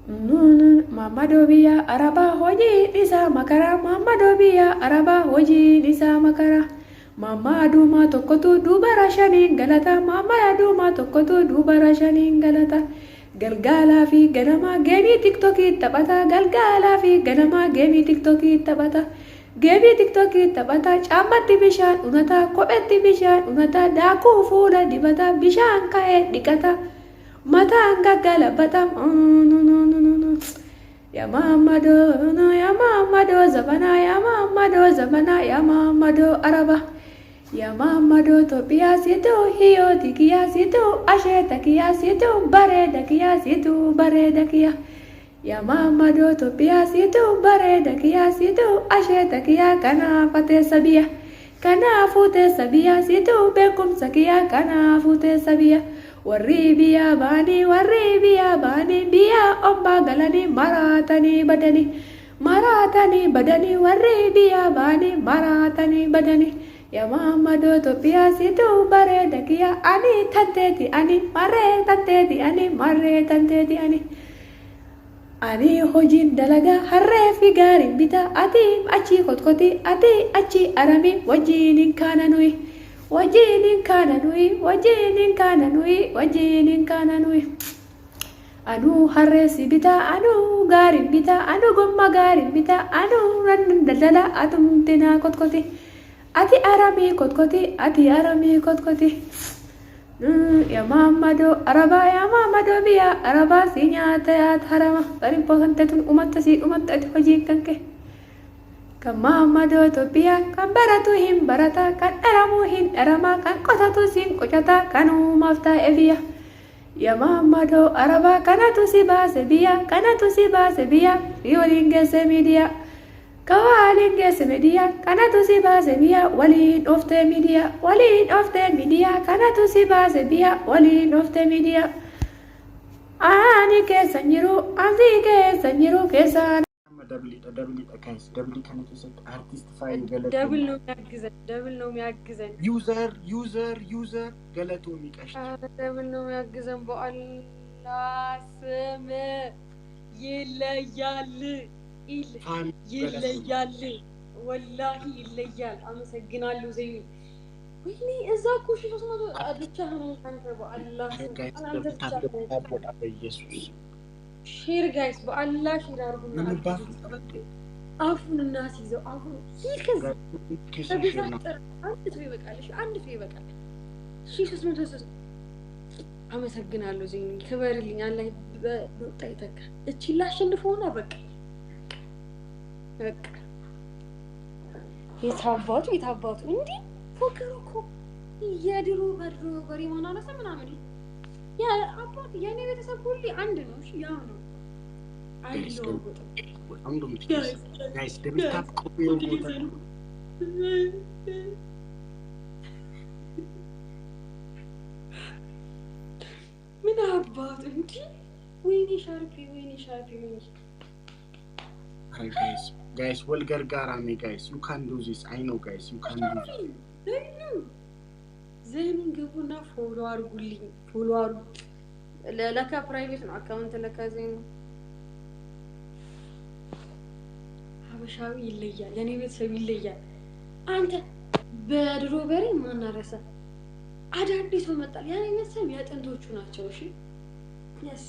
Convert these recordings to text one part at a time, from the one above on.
Mamado biya araba hoji nisa makara Mamado biya araba hoji nisa makara Mamadu ma tokkotu dubara shanin galata Mamadu ma tokkotu dubara shanin galata Galgala fi ganama gemi tiktoki tabata Galgala fi ganama gemi tiktoki tabata Gemi tiktoki tabata chamatti bishaan unata kophetti bishaan unata daakuu fuula dibata bishaan ka'ee dhiqata Mata angagala batam no Ya mamado no ya mamado zabana ya mamado araba Ya mamado topia situ hiyo tikia situ ashe takia situ bare dakia Ya mamado topia situ bare dakia situ ashe takia kana fate sabia situ bekum sakia kana fute sabia Warri biya bani biya omba galani maratani badani warri biya bani maratani badani Ya mamado topia situ bare dakia ani tanteti ani mare tanteti ani Ani hojin dalaga harre fi garin bita ati achi kotkoti ati achi arami wajinin kananui Wajinin kananui Anu harre si bita anu garin bita anu gomma garin bita anu rannan daldala atum tina kotkoti ati arami kotkoti Ya mamado biya araba sinya tayat harama Tarin pohantetun umatta ati hojin kanke Kan mamado topia kan baratu hin barata kan eramu hin erama kan qotatu sin qocata kan mafta ebiya Ya mamado araba kanatu si base biya Riolin gese media Kawalin gese media kanatu si base biya walin of the media kanatu si base biya walin of the media Ani ke sanyiru kesan double guys double can you say artist file double no miyaግዘን user ገለቱ ሚቀሽ double no miyaግዘን በአላህ ስም ይለያል ወላሂ ይለያል አመሰግናለሁ ዘይኒ ወይኔ እዛ ኩሽ ተስማቶ አብቻ ነው አንተ በአላህ አንተ ተጫወታ በኢየሱስ ሼር ጋይስ በአላህ ሼር አድርጉና አፉን እናስ ይዘው አፉን ይከዝ አንድ ፍሬ ይበቃል ሺህ 300 አመሰግናለሁ ዘይኒ ክበርልኝ አላህ በወጣ ይተካ እቺ ላሸንፈውና በቃ የታባቱ እንዴ ፎከሩኮ የድሮ በሪማና ለሰ ምናምን ያ አባት የኔ ቤተሰብ ሁሉ አንድ ነው እሺ ያው ነው guys double tap copy ምን አባት እንዴ ወይኔ ሻርፒ guys vulgar garami guys you can do this I know guys you can do this ዘይኑን ገቡና ፎሎ አርጉልኝ ለካ ፕራይቬት ነው አካውንት ለካ ዘይኑ ሀበሻዊ ይለያል ለኔ ቤተሰብ ይለያል አንተ በድሮ በሬ ማናረሰ አዳዲስ መጣል ያኔ ቤተሰብ ያጥንቶቹ ናቸው እሺ yes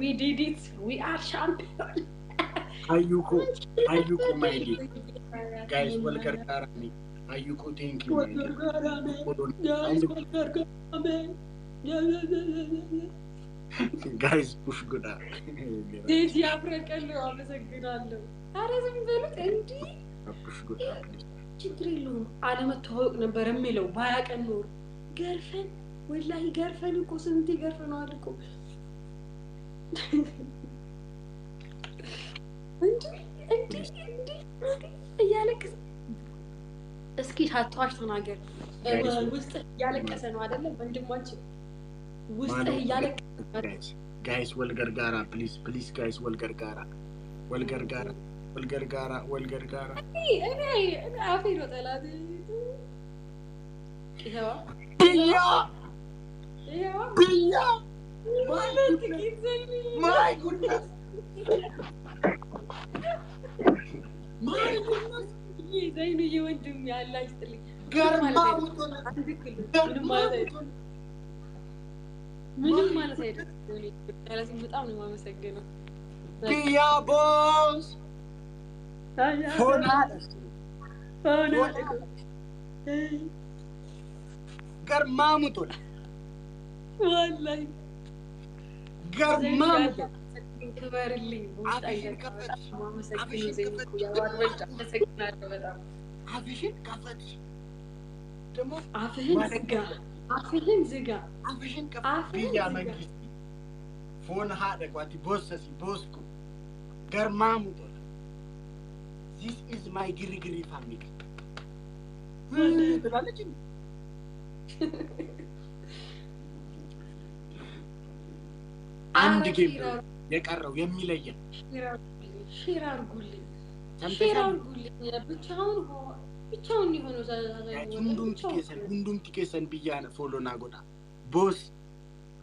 we did it we are champion ayuko my dear guys welcome karami ayuko thank you guys push good this ያፍረቀለው አመሰግናለሁ አረ ዝም በሉት እንዴ push good ችግር የለውም አለመተዋወቅ ነበር የሚለው ባያቀን ኖር ገርፈን ወላሂ ገርፈን እኮ ስንት ገርፈናል እኮ እንዴ እያለቅስ እስኪ ታጣሽ ተናገር ውስጥ ያለቀሰ ነው አይደለ ወንድማችን ውስጥ ያለቀሰ guys walgargara please guys walgargara እኔ አፌሮ ጠላት ይሄዋ Biyya. My goodness. My goodness. ዘይኑ ይወንድም ያላሽ ጥልኝ ገርማው ምንም ማለት አይደለም ያላሲን በጣም ነው ማመሰግነው ቢያ ቦስ ሆና ገርማሙቶ والله ገርማሙቶ ክበርልኝ ውስጥ አይደለም ማመሰግነው ዘይኑ ያዋር ወልጫ ተሰግናለሁ በጣም አፍሽን ከፈትሽ ደሞ አፍህን ዝጋ አፍሽን ከፈት ቢያ መንግስት ፎን ሃደ ቋቲ ቦሰሲ ቦስኩ ገርማሙቶ this is my ግሪግሪ ፋሚሊ ትላለች አንድ ጌም የቀረው የሚለየን ሼር አርጉልኝ ብቻውን ይሆነው ሁንዱም ትኬሰን ብያነ ፎሎና ጎዳ ቦስ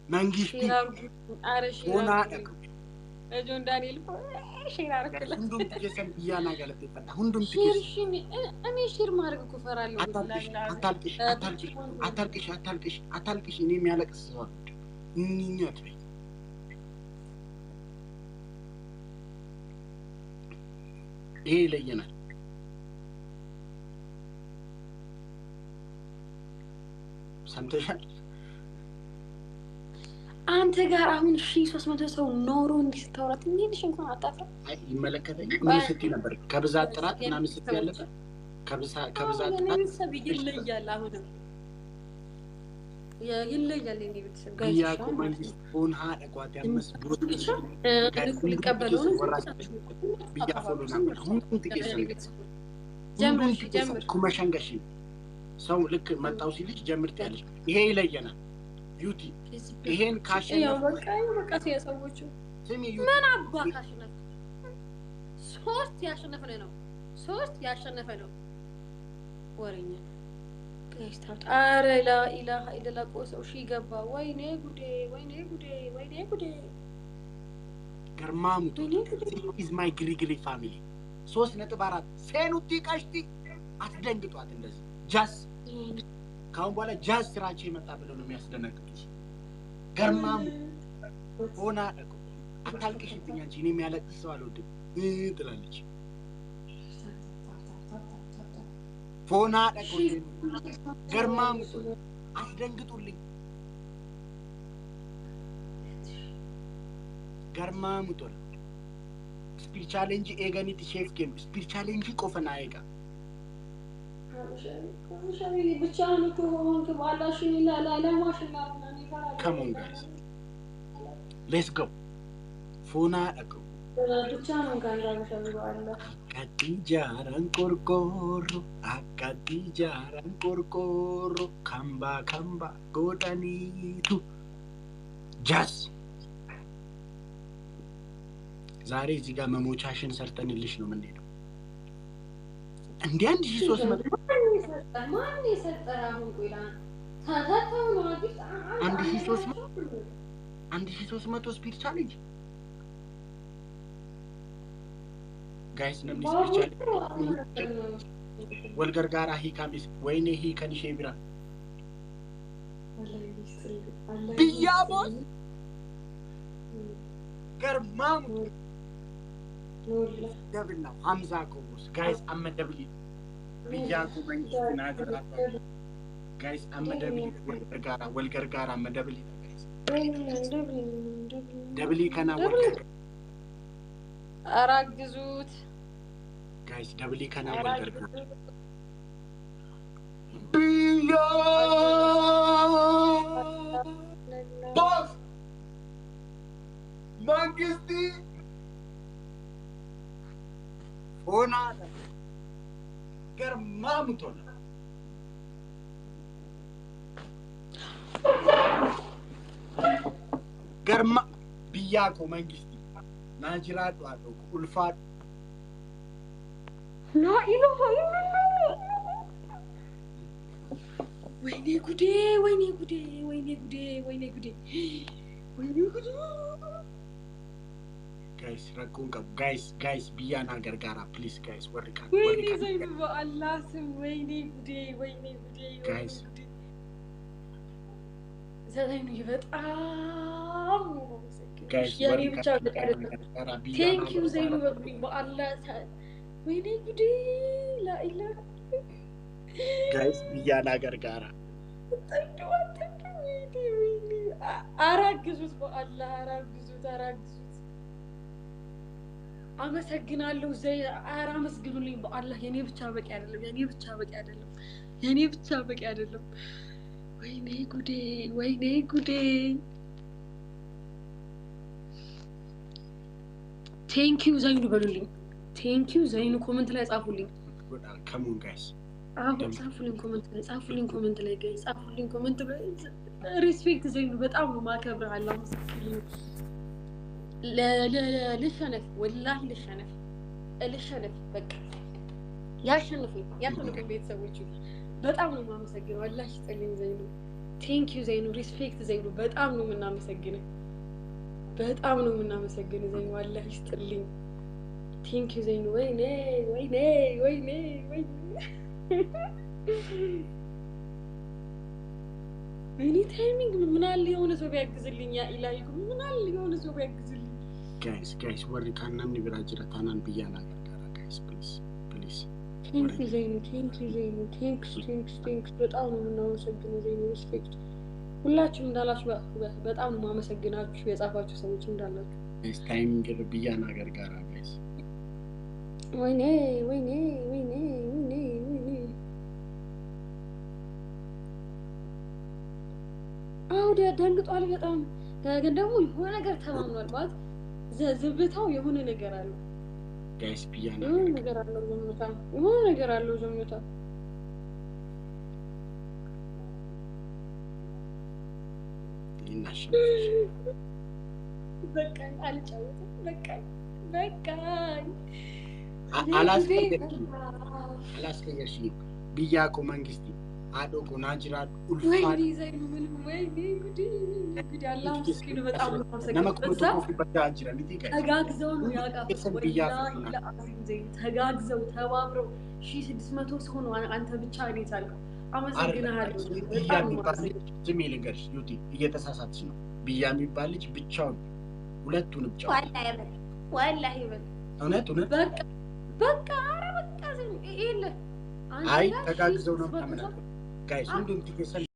መንግስት ሆና ደቅ ጆን ዳንኤል ሼር አርጉልኝ ሁንዱም ትኬሰን ብያና ገለጥ ይፈታ ሁንዱም ትኬሰን እኔ ሼር ማድረግ እኮ ፈራለሁ አታልቅሽ እኔ የሚያለቅስ ሰው እንኛት በይ ይሄ ይለየናል ሰምተሻል አንተ ጋር አሁን 1300 ሰው ኖሮ እንዲስታወራት እንዴሽ እንኳን አጣፋ አይ ይመለከተኝ ምን ስትይ ነበር ከብዛት ጥራት ምናምን ስትይ ያለበት ከብዛት ጥራት ይለያል አሁን ይለያል እኔ ቤተሰብ ጋር ያቆ መንግስት ሆን ሃደ ቋት ያመስ ብሩት ሊቀበለው ነው ቢያ ፎሎና ሁንዱም ትኬሰን ጀምር ኩመሸንገሽ ሰው ልክ መጣው ሲልሽ ጀምርት ያለሽ ይሄ ይለየናል ዩቲ ይሄን ካሸነፈ በቃ የሰዎቹ ምን አባካሽነት ሶስት ያሸነፈ ነው ወሬኛ ከስታት አረ ላ ኢላሃ ኢላላ ቆሰው ሺ ገባ ወይኔ ጉዴ ገርማሙቶ is my ግሪግሪ ፋሚሊ 3.4 ሴኑቲ ቀሽቲ አትደንግጧት እንደዚህ ጃስ ካሁን በኋላ ጃስ ስራቸው ይመጣ ብለው ነው የሚያስደነግጡሽ ገርማሙ ሆና ደቆ አታልቅሽብኝ አንቺ እኔ የሚያለቅስ ሰው አልወድም ትላለች ፎና ደቆ ገርማሙ አስደንግጡልኝ ገርማሙ ስፒድ ቻሌንጅ ኤገኒት ሼፍ ጌም ስፒድ ቻሌንጅ ቆፈና አይጋ ብቻውን እኮ ሆንክ ባላሽን ለማሽላ come on guys let's go ፎና ደቆ ብቻውን ጋንዳው ባላ አካዲጃራን ቆርቆሮ ካምባ ጎዳኒቱ ጃስ ዛሬ እዚህ ጋር መሞቻሽን ሰርተንልሽ ነው የምንሄደው እንዴ 1300 ማን ይሰጠራው ቆይላ ታታው ነው አዲስ 1300 ስፒድ ቻሌንጅ ጋይስ ነምኒ ስፒድ ቻሌንጅ ወልገር ጋራ ሂካሚስ ወይኔ ሂከንሽ ይብራ ቢያቦስ ገርማሙ ደብና ሐምዛ ኮስ ጋይስ አመደብሊ ቢያንኩ መንግስት ናገራ ጋይስ አመደብሊ ወልገር ጋራ አመደብሊ ጋይስ ደብሊ ከና ወልገር አራግዙት ጋይስ ደብሊ ከና ወልገር ቢያ ቦስ መንግስት ሆና ገርማሙቶ ገርማ ቢያኮ መንግስት ናጅራዱ አዶ ኡልፋት ላ ኢላሃ ወይኔ ጉዴ ወይኔ ጉዴ ወይኔ ጉዴ ወይኔ ጉዴ ወይኔ ጉዴ ጋይስ ረኩን ቀብ ጋይስ ቢያና ገርጋራ ፕሊዝ ጋይስ ወርካን ወይኔ ዘይኑ በአላህ ስም ወይኔ ጉዴ ጋይስ ዘይኑ በጣም ጋይስ ያኔ ብቻ ቴንክ ዩ ዘይኑ በአላህ ወይኔ ጉዴ ላኢላህ ጋይስ ቢያና ገርጋራ አራግዙት በአላህ አራግዙት አመሰግናለሁ ዘይ አመስግኑልኝ በአላህ የኔ ብቻ በቂ አይደለም ወይኔ ጉዴ ቴንክ ዩ ዘይኑ በሉልኝ ቴንክ ዩ ዘይኑ ኮሜንት ላይ ጻፉልኝ ከሙን ጋይስ ጻፉልኝ ኮሜንት ላይ ጋይስ ጻፉልኝ ኮሜንት ላይ ሪስፔክት ዘይኑ በጣም ነው ማከብር አላህ መስክልኝ ልሸነፍ ወላሂ ልሸነፍ በቃ ያሸንፉኝ ቤተሰቦች በጣም ነው የማመሰግነው አላህ ይስጥልኝ ዘይኑ ቴንክ ዩ ዘይኑ ሪስፔክት ዘይኑ በጣም ነው የምናመሰግነው ዘይኑ አላህ ይስጥልኝ ቴንክ ዩ ዘይኑ ወይኔ እኔ ታይሚንግ ምን አለ የሆነ ሰው ቢያግዝልኝ ያ ኢላሂ ምን አለ የሆነ ሰው ቢያግዝልኝ ጋይስ ወርካናን ንብራጅራ ታናን ቢያና ገርጋራ ጋይስ ፕሊዝ ቴንክ ዩ ዘይኑ ቴንክስ በጣም ነው የምናመሰግነው ዘይኑ ሪስፔክት ሁላችሁም እንዳላችሁ በጣም ነው የማመሰግናችሁ የጻፋችሁ ሰዎች እንዳላችሁ ጋይስ ታይሚንግ ቢያና ገርጋራ ጋይስ ወይኔ አውደ ደንግጧል በጣም ግን ደግሞ የሆነ ነገር ተማምኗል ማለት ዝብታው የሆነ ነገር አለው ጋይስ ቢያና የሆነ ነገር አለው ዘምታ ይናሽ በቃ አልጫወትም በቃ አላስቀየርሽ ቢያቆ መንግስቲ አዶቆ ናጅራ ኡልፋ ወይኔ ጉዲ አላህ ምስኪኑ በጣም ነው ተጋግዘው ነው ያቃፈው ተጋግዘው ተባብረው 1600 ሰው ነው አንተ ብቻ ነው ታልከው አመሰግናለሁ በጣም ዝም ይልንገርሽ ዩቲ እየተሳሳትሽ ነው ቢያ የሚባል ልጅ ብቻውን ሁለቱን ብቻ ወላሂ እውነት በቃ ኧረ በቃ ይሄ አይ ተጋግዘው ነው ታመና ጋይስ ሁሉም ትከሰል